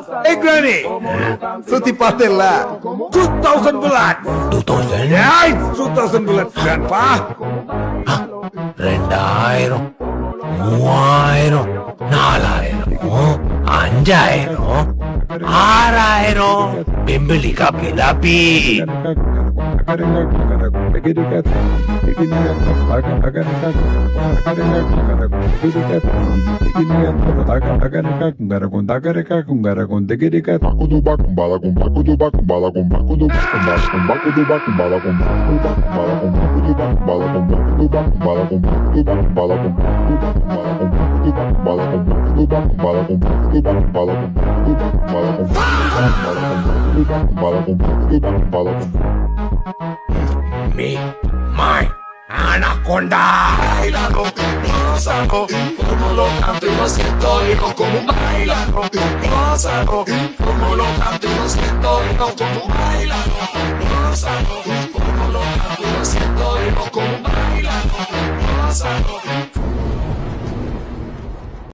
Hey Granny, Suti Patella, 2,000 bulat. 2000? Yeah, it's 2,000 bulat, grandpa. 2000, 3000, 4000, 5000, 6000, bimbili kapi-lapi. Me, my anaconda. Bailando, gózalo, como lo canto y lo siento y no como bailando, gózalo, como lo canto y lo siento y no como bailando, gózalo.